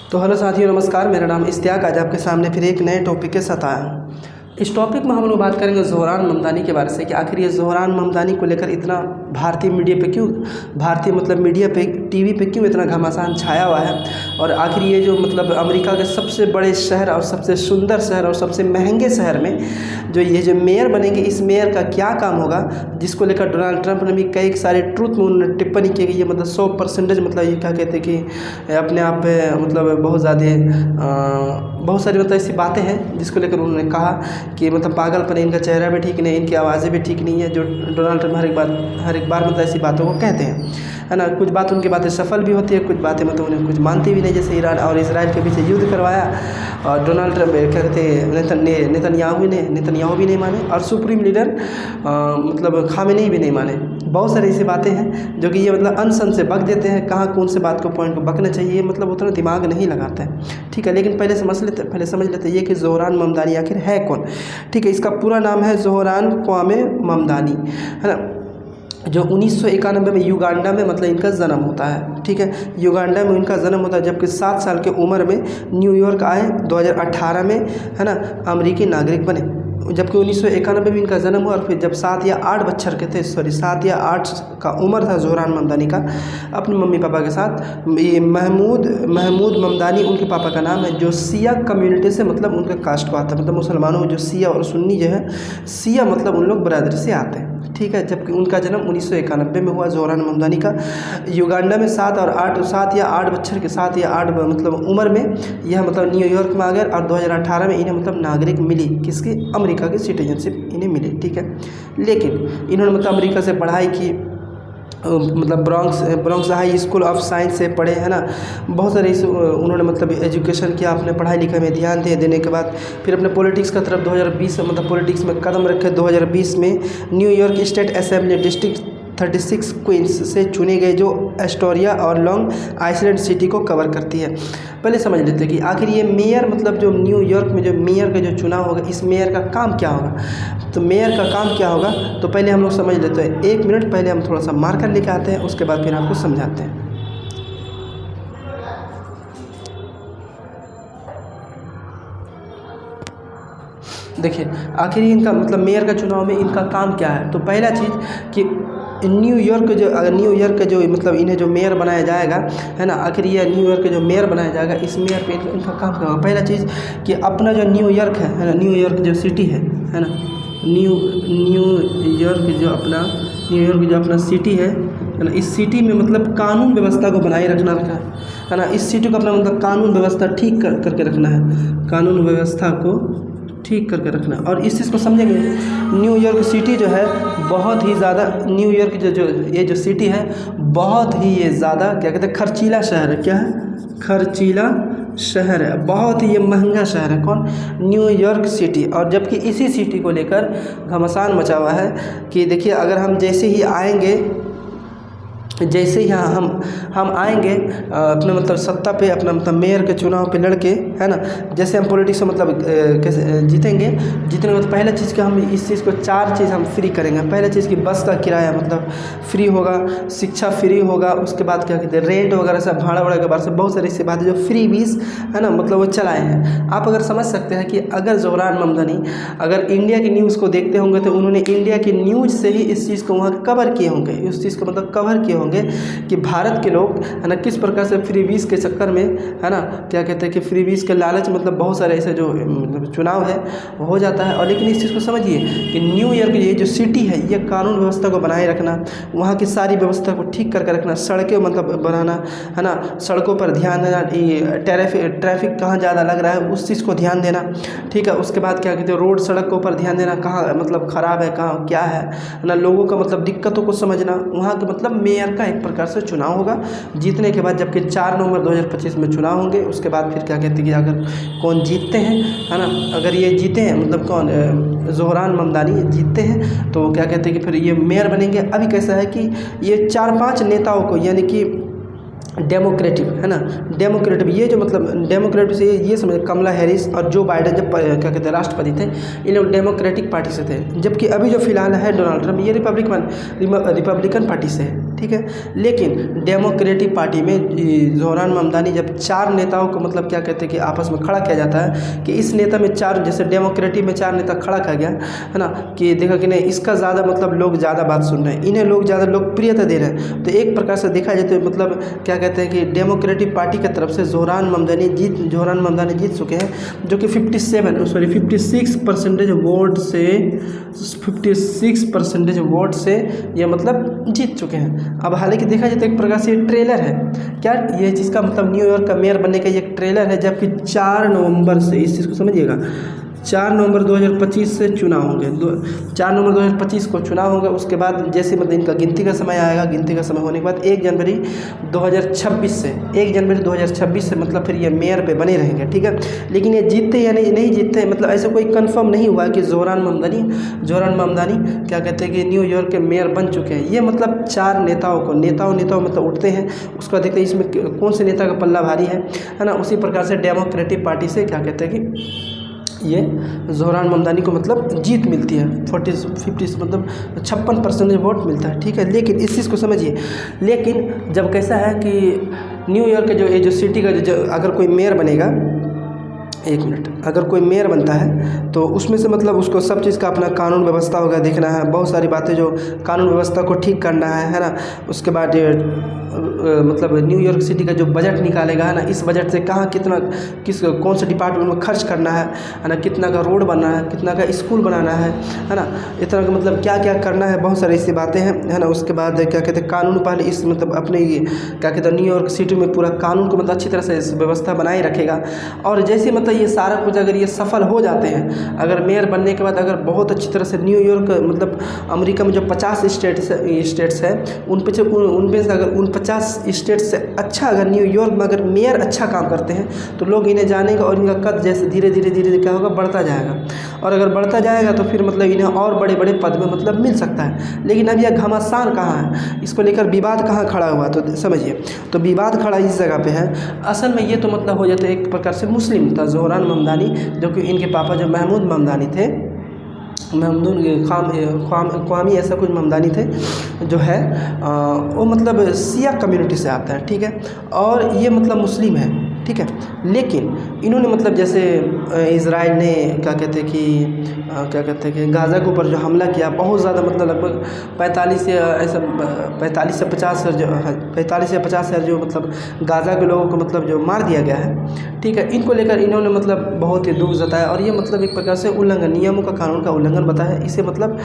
तो हेलो साथियों, नमस्कार। मेरा नाम इश्तियाक। आज आपके सामने फिर एक नए टॉपिक के साथ आया हूँ। इस टॉपिक में हम लोग बात करेंगे ज़ोहरान ममदानी के बारे से कि आखिर ये ज़ोहरान ममदानी को लेकर इतना भारतीय मीडिया पे क्यों, भारतीय मतलब मीडिया पे, टीवी पे क्यों इतना घमासान छाया हुआ है। और आखिर ये जो मतलब अमेरिका के सबसे बड़े शहर और सबसे सुंदर शहर और सबसे महंगे शहर में जो ये जो मेयर बनेंगे, इस मेयर का क्या काम होगा, जिसको लेकर डोनाल्ड ट्रंप ने भी कई सारे ट्रूथ में उन्होंने टिप्पणी की कि ये मतलब 100% मतलब ये क्या कहते हैं कि अपने आप पे मतलब बहुत सारी मतलब ऐसी बातें हैं जिसको लेकर उन्होंने कहा कि मतलब पागलपन है, इनका चेहरा भी ठीक नहीं, इनकी आवाज़ें भी ठीक नहीं है। जो डोनाल्ड ट्रंप हर एक बार मतलब ऐसी बातों को कहते हैं, है ना। कुछ बात उनकी बातें सफल भी होती है, कुछ बातें मतलब उन्हें कुछ मानती भी नहीं। जैसे ईरान और इजराइल के बीच युद्ध करवाया और डोनाल्ड ट्रंप क्या कहते हैं नेतन्याहू भी नहीं माने और सुप्रीम लीडर मतलब खामेनेई भी नहीं माने। बहुत सारी ऐसी बातें हैं जो कि ये मतलब अनसन से बक देते हैं, कहाँ कौन से बात को पॉइंट को बकना चाहिए, मतलब उतना दिमाग नहीं लगाता है। ठीक है, लेकिन पहले समझ लेते ये कि ज़ोहरान ममदानी आखिर है कौन। ठीक है, इसका पूरा नाम है ज़ोहरान क्वामे ममदानी, है ना। जो 1991 में युगांडा में मतलब इनका जन्म होता है। ठीक है, युगांडा में इनका जन्म होता है, जबकि 7 साल की उम्र में न्यूयॉर्क आए 2018 में, है ना, अमेरिकी नागरिक बने। जबकि 1991 में इनका जन्म हुआ और फिर जब 7 या 8 बच्चर के थे, 7 या 8 का उम्र था ज़ोहरान ममदानी का, अपने मम्मी पापा के साथ ये महमूद ममदानी उनके पापा का नाम है, जो सिया कम्युनिटी से मतलब उनका कास्ट को आता है। मतलब मुसलमानों में जो सिया और सुन्नी जो है, सिया मतलब उन लोग बरादरी से आते हैं। ठीक है, जबकि उनका जन्म 1991 में हुआ ज़ोहरान ममदानी का। युगांडा में 7 या 8 बच्चर के 7 या 8 मतलब उम्र में यह मतलब न्यूयॉर्क में आ गए और 2018 में इन्हें मतलब नागरिक मिली, किसकी, अमेरिका की सिटीजनशिप इन्हें मिली। ठीक है, लेकिन इन्होंने मतलब अमेरिका से पढ़ाई की, मतलब Bronx high school of science से पढ़े, है ना। बहुत सारे उन्होंने मतलब एजुकेशन किया, अपने पढ़ाई लिखाई में ध्यान देने के बाद फिर अपने पॉलिटिक्स का तरफ 2020 मतलब पॉलिटिक्स में कदम रखे। 2020 में New York state assembly district 36 Queens से चुने गए, जो एस्टोरिया और लॉन्ग आइलैंड सिटी को कवर करती है। पहले समझ लेते हैं कि आखिर ये मेयर मतलब जो न्यूयॉर्क में जो मेयर का जो चुनाव होगा, इस मेयर का काम क्या होगा। तो मेयर का काम क्या होगा तो पहले हम लोग समझ लेते हैं। 1 मिनट पहले हम थोड़ा सा मार्कर लेके आते हैं, उसके बाद फिर आपको समझाते हैं। देखिए, आखिर इनका मतलब मेयर का चुनाव में इनका काम क्या है। तो पहला चीज़ कि न्यूयॉर्क का जो मतलब इन्हें जो मेयर बनाया जाएगा, है ना, आखिर ये न्यूयॉर्क का जो मेयर बनाया जाएगा, इस मेयर पे इनका काम क्या होगा। पहला चीज़ कि अपना जो न्यूयॉर्क है ना, न्यूयॉर्क जो सिटी है ना, न्यूयॉर्क जो अपना सिटी है ना, इस सिटी में मतलब कानून व्यवस्था को बनाए रखना है ना। इस सिटी को अपना मतलब कानून व्यवस्था ठीक करके रखना है, कानून व्यवस्था को ठीक करके रखना। और इस चीज़ को समझेंगे, न्यूयॉर्क सिटी जो है बहुत ही ज़्यादा, न्यूयॉर्क ये जो सिटी है बहुत ही ये ज़्यादा क्या कहते हैं, खर्चीला शहर है। क्या है, खर्चीला शहर है, बहुत ही ये महंगा शहर है। कौन, न्यूयॉर्क सिटी। और जबकि इसी सिटी को लेकर घमासान मचा हुआ है कि देखिए, अगर हम जैसे ही यहाँ हम आएंगे अपने मतलब सत्ता पे, अपना मतलब मेयर के चुनाव पे लड़के, है ना, जैसे हम पॉलिटिक्स में मतलब कैसे जीतेंगे तो पहला चीज़ कि हम इस चीज़ को 4 चीज़ हम फ्री करेंगे। पहला चीज़ कि बस का किराया मतलब फ्री होगा, शिक्षा फ्री होगा, उसके बाद क्या कहते हैं, रेंट वगैरह सब, भाड़ा वड़ा के बारे से बहुत सारी ऐसी बातें जो फ्री बीस, है ना, मतलब वो चलाए हैं। आप अगर समझ सकते हैं कि अगर ज़ोहरान ममदानी अगर इंडिया की न्यूज़ को देखते होंगे तो उन्होंने इंडिया की न्यूज़ से ही इस चीज़ को वहाँ कवर किए होंगे, उस चीज़ को मतलब कवर किए होंगे कि भारत के लोग, है ना, किस प्रकार से फ्री बीस के चक्कर में, है ना, क्या कहते हैं कि फ्री बीस के लालच मतलब बहुत सारे ऐसे जो मतलब चुनाव है वो हो जाता है। और लेकिन इस चीज़ को समझिए कि न्यूयॉर्क ये जो सिटी है, ये कानून व्यवस्था को बनाए रखना, वहाँ की सारी व्यवस्था को ठीक करके रखना, सड़कें मतलब बनाना, है ना, सड़कों पर ध्यान देना, ट्रैफिक कहाँ ज़्यादा लग रहा है उस चीज़ को ध्यान देना। ठीक है, उसके बाद क्या कहते हैं, रोड सड़क के ऊपर ध्यान देना, कहाँ मतलब ख़राब है, कहाँ क्या है ना, लोगों का मतलब दिक्कतों को समझना। वहाँ के मतलब मेयर का एक प्रकार से चुनाव होगा जीतने के बाद, जबकि 4 नवंबर 2025 में चुनाव होंगे। उसके बाद फिर क्या कहते हैं कि अगर कौन जीतते हैं, है ना, अगर ये जीते हैं मतलब कौन, ज़ोहरान ममदानी जीतते हैं तो क्या कहते हैं कि फिर ये मेयर बनेंगे। अभी कैसा है कि ये 4-5 नेताओं को, यानी कि डेमोक्रेटिक, है ना, डेमोक्रेटिक, ये जो मतलब डेमोक्रेटिक से ये समझ, कमला हैरिस और जो बाइडेन जब क्या कहते हैं राष्ट्रपति थे, ये लोग डेमोक्रेटिक पार्टी से थे। जबकि अभी जो फिलहाल है डोनाल्ड ट्रंप, ये रिपब्लिकन पार्टी से है। ठीक है। लेकिन डेमोक्रेटिक पार्टी में ज़ोहरान ममदानी जब 4 नेताओं को मतलब क्या कहते हैं कि आपस में खड़ा किया जाता है कि इस नेता में 4, जैसे डेमोक्रेटिक में 4 नेता खड़ा किया गया है ना, कि देखा कि नहीं इसका ज़्यादा मतलब लोग ज़्यादा बात सुन रहे हैं, इन्हें लोग ज़्यादा लोकप्रियता दे रहे हैं, तो एक प्रकार से देखा जाए तो मतलब क्या कहते हैं कि डेमोक्रेटिक पार्टी की तरफ से ज़ोहरान ममदानी जीत चुके हैं, जो कि 56% वोट से 56% वोट से ये मतलब जीत चुके हैं। अब हालांकि देखा जाए तो एक प्रकार से ये ट्रेलर है क्या, ये जिसका मतलब न्यूयॉर्क का मेयर बनने का ये एक ट्रेलर है, जबकि 4 नवंबर से, इस चीज़ को समझिएगा, 4 नवंबर 2025 से चुनाव होंगे, 4 नवंबर 2025 को चुनाव होगा। उसके बाद जैसे मतलब इनका गिनती का समय आएगा, गिनती का समय होने के बाद 1 जनवरी 2026 से मतलब फिर ये मेयर पे बने रहेंगे, ठीक है। लेकिन ये जीतते या नहीं जीतते, मतलब ऐसा कोई कंफर्म नहीं हुआ कि ज़ोहरान ममदानी क्या कहते हैं कि न्यूयॉर्क के मेयर बन चुके हैं। ये मतलब 4 नेताओं मतलब उठते हैं, उसका देखते हैं इसमें कौन से नेता का पल्ला भारी है ना। उसी प्रकार से डेमोक्रेटिक पार्टी से क्या कहते हैं कि ये ज़ोहरान ममदानी को मतलब जीत मिलती है, 50 मतलब 56% वोट मिलता है, ठीक है। लेकिन इस चीज़ को समझिए, लेकिन जब कैसा है कि न्यूयॉर्क के जो सिटी का जो अगर कोई मेयर बनेगा, एक मिनट, अगर कोई मेयर बनता है तो उसमें से मतलब उसको सब चीज़ का अपना कानून व्यवस्था होगा देखना है, बहुत सारी बातें जो कानून व्यवस्था को ठीक करना है ना। उसके बाद मतलब न्यूयॉर्क सिटी का जो बजट निकालेगा है ना, इस बजट से कहाँ कितना कौन से डिपार्टमेंट में खर्च करना है ना, कितना का रोड बनना है, कितना का स्कूल बनाना है ना, इस तरह का मतलब क्या क्या करना है, बहुत सारी ऐसी बातें हैं है ना। उसके बाद क्या कहते हैं कानून पहले इस मतलब अपने क्या कहते हैं न्यूयॉर्क सिटी में पूरा कानून को मतलब अच्छी तरह से व्यवस्था बनाए रखेगा। और जैसे मतलब ये सारा कुछ अगर ये सफल हो जाते हैं, अगर मेयर बनने के बाद अगर बहुत अच्छी तरह से न्यूयॉर्क मतलब अमेरिका में जो 50 स्टेट्स है उनमें से अगर 50 स्टेट से अच्छा अगर न्यूयॉर्क में अगर मेयर अच्छा काम करते हैं तो लोग इन्हें जानेंगे और इनका कद जैसे धीरे धीरे क्या होगा, बढ़ता जाएगा। और अगर बढ़ता जाएगा तो फिर मतलब इन्हें और बड़े बड़े पद में मतलब मिल सकता है। लेकिन अब यह घमासान कहाँ है, इसको लेकर विवाद कहाँ खड़ा हुआ, तो समझिए, तो विवाद खड़ा इस जगह पे है। असल में ये तो मतलब हो जाता है एक प्रकार से मुस्लिम था ज़ोहरान ममदानी, जो कि इनके पापा जो महमूद ममदानी थे, ख्वामी ऐसा कुछ ममदानी थे, जो है वो मतलब शिया कम्युनिटी से आता है, ठीक है। और ये मतलब मुस्लिम है, ठीक है। लेकिन इन्होंने मतलब जैसे इज़राइल ने क्या कहते हैं कि गाज़ा के ऊपर जो हमला किया, बहुत ज़्यादा मतलब लगभग 45 से 50 हज़ार जो मतलब गाज़ा के लोगों को मतलब जो मार दिया गया है, ठीक है। इनको लेकर इन्होंने मतलब बहुत ही दुख जताया और ये मतलब एक प्रकार से उल्लंघन, नियमों का कानून का उल्लंघन बताया, इसे मतलब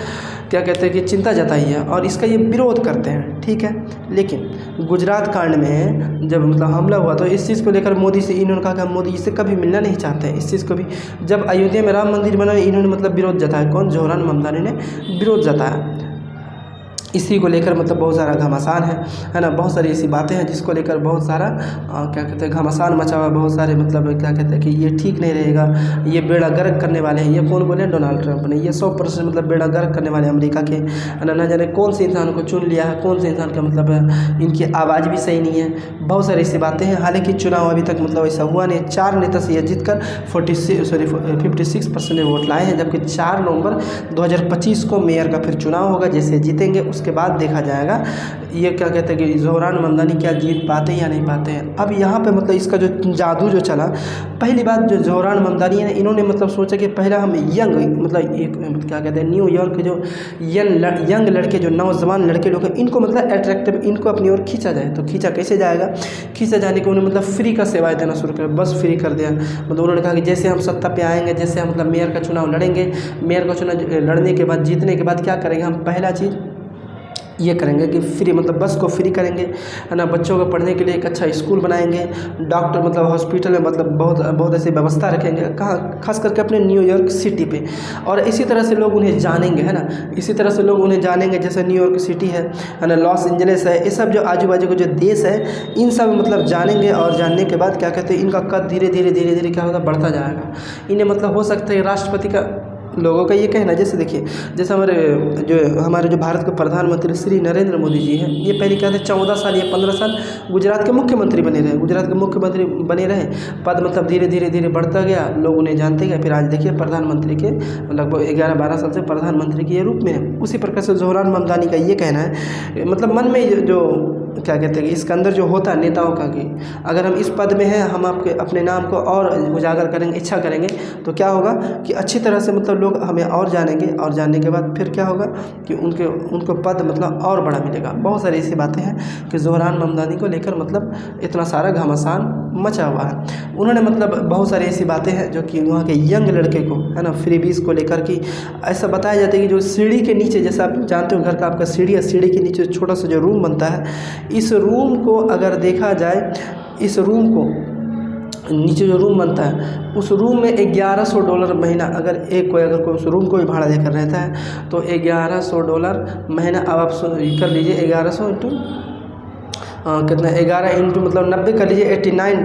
क्या कहते हैं कि चिंता जताई है और इसका ये विरोध करते हैं, ठीक है। लेकिन गुजरात कांड में जब मतलब हमला हुआ तो इस चीज़ को लेकर मोदी से इन्होंने कहा कि मोदी इससे कभी मिलना नहीं चाहते हैं, इस चीज़ को भी जब अयोध्या में राम मंदिर बना इन्होंने मतलब विरोध जताया, कौन, ज़ोहरान ममदानी ने विरोध जताया। इसी को लेकर मतलब बहुत सारा घमासान है ना, बहुत सारी ऐसी बातें हैं जिसको लेकर बहुत सारा क्या कहते हैं घमासान मचा हुआ, बहुत सारे मतलब क्या कहते हैं कि ये ठीक नहीं रहेगा, ये बेड़ा गर्क करने वाले हैं। ये कौन बोले, डोनाल्ड ट्रंप ने, ये 100% मतलब बेड़ा गर्क करने वाले अमेरिका के, ना जाने कौन से इंसान को चुन लिया है, कौन से इंसान का मतलब इनकी आवाज़ भी सही नहीं है, बहुत सारी ऐसी बातें हैं। हालांकि चुनाव अभी तक मतलब ऐसा हुआ नहीं, 4 नेता से ये जीत कर 56% वोट लाए हैं, जबकि 4 नवंबर 2025 को मेयर का फिर चुनाव होगा। जैसे जीतेंगे उसके बाद देखा जाएगा ये क्या कहते हैं कि ज़ोहरान ममदानी क्या जीत पाते हैं या नहीं पाते हैं। अब यहाँ पे मतलब इसका जो जादू जो चला, पहली बात जो ज़ोहरान ममदानी है इन्होंने मतलब सोचा कि पहला हम यंग मतलब एक क्या कहते हैं न्यूयॉर्क के जो यंग लड़के, जो नौजवान लड़के लोग हैं, इनको मतलब अट्रैक्टिव, इनको अपनी ओर खींचा जाए। तो खींचा कैसे जाएगा, खींचा जाने के उन्होंने मतलब फ्री का सेवाएं देना शुरू कर, बस फ्री कर दिया। मतलब उन्होंने कहा कि जैसे हम सत्ता पे आएंगे, जैसे हम मतलब मेयर का चुनाव लड़ेंगे, मेयर का चुनाव लड़ने के बाद जीतने के बाद क्या करेंगे, हम पहला चीज़ ये करेंगे कि फ्री मतलब बस को फ्री करेंगे, है ना, बच्चों को पढ़ने के लिए एक अच्छा स्कूल बनाएंगे, डॉक्टर मतलब हॉस्पिटल में मतलब बहुत ऐसी व्यवस्था रखेंगे, कहाँ, खास करके अपने न्यूयॉर्क सिटी पे। और इसी तरह से लोग उन्हें जानेंगे, है ना, इसी तरह से लोग उन्हें जानेंगे, जैसे न्यूयॉर्क सिटी है ना, लॉस एंजलिस है, ये सब जो आजू बाजू के जो देश है इन सब मतलब जानेंगे। और जानने के बाद क्या कहते हैं इनका कद धीरे धीरे क्या होगा, बढ़ता जाएगा। इन्हें मतलब हो सकता है राष्ट्रपति का लोगों का ये कहना है, जैसे देखिए, जैसे हमारे जो भारत के प्रधानमंत्री श्री नरेंद्र मोदी जी हैं, ये पहले क्या थे, 14 साल या 15 साल गुजरात के मुख्यमंत्री बने रहे। गुजरात के मुख्यमंत्री बने रहे, पद मतलब धीरे धीरे धीरे बढ़ता गया, लोग उन्हें जानते गए, फिर आज देखिए प्रधानमंत्री के लगभग 11-12 साल से प्रधानमंत्री के रूप में है। उसी प्रकार से ज़ोहरान ममदानी का ये कहना है, मतलब मन में जो क्या कहते हैं कि इसके अंदर जो होता है नेताओं का, कि अगर हम इस पद में हैं, हम आपके अपने नाम को और उजागर करेंगे, इच्छा करेंगे, तो क्या होगा कि अच्छी तरह से मतलब लोग हमें और जानेंगे, और जानने के बाद फिर क्या होगा कि उनको पद मतलब और बड़ा मिलेगा। बहुत सारी ऐसी बातें हैं कि ज़ोहरान ममदानी को लेकर मतलब इतना सारा घमासान मचा हुआ है। उन्होंने मतलब बहुत सारी ऐसी बातें हैं जो कि वहाँ के यंग लड़के को, है ना, फ्रीबीज़ को लेकर कि ऐसा बताया जाता है कि जो सीढ़ी के नीचे, जैसा आप जानते हो घर का आपका सीढ़ी है, सीढ़ी के नीचे छोटा सा जो रूम बनता है, इस रूम को अगर देखा जाए, इस रूम को नीचे जो रूम बनता है, उस रूम में $1100 महीना, अगर कोई उस रूम को भी भाड़ा देकर रहता है तो $1100 महीना। अब आप कर लीजिए 1100 इंटू कितना, 11 इंटू मतलब 90 कर लीजिए, 89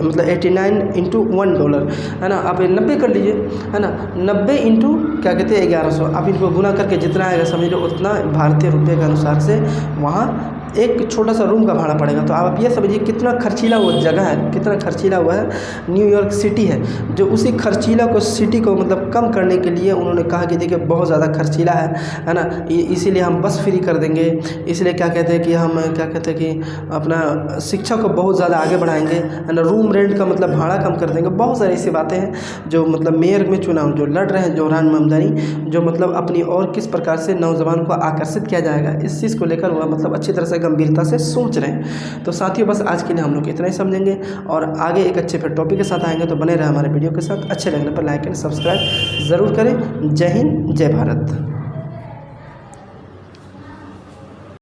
मतलब 89 इंटू $1, है ना। आप 90 कर लीजिए, है ना, 90 इंटू क्या कहते हैं 1100, आप इनको गुना करके जितना आएगा समझ लो उतना भारतीय रुपये के अनुसार से वहाँ एक छोटा सा रूम का भाड़ा पड़ेगा। तो आप ये समझिए कितना खर्चीला वो जगह है, कितना खर्चीला हुआ है। न्यूयॉर्क सिटी है, जो उसी खर्चीला को सिटी को मतलब कम करने के लिए उन्होंने कहा कि देखिए बहुत ज़्यादा खर्चीला है ना, इसीलिए हम बस फ्री कर देंगे, इसलिए क्या कहते हैं कि हम क्या कहते हैं कि अपना शिक्षा को बहुत ज़्यादा आगे बढ़ाएंगे, है ना, रूम रेंट का मतलब भाड़ा कम कर देंगे। बहुत सारी ऐसी बातें हैं जो मतलब मेयर में चुनाव जो लड़ रहे हैं ज़ोहरान ममदानी, जो मतलब अपनी और किस प्रकार से नौजवान को आकर्षित किया जाएगा, इस चीज़ को लेकर वह मतलब अच्छी तरह से गंभीरता से सोच रहे हैं। तो साथियों, बस आज के लिए हम लोग इतना ही समझेंगे, और आगे एक अच्छे फिर टॉपिक के साथ आएंगे। तो बने रहे हमारे वीडियो के साथ, अच्छे लगने पर लाइक एंड सब्सक्राइब ज़रूर करें। जय हिंद, जय भारत।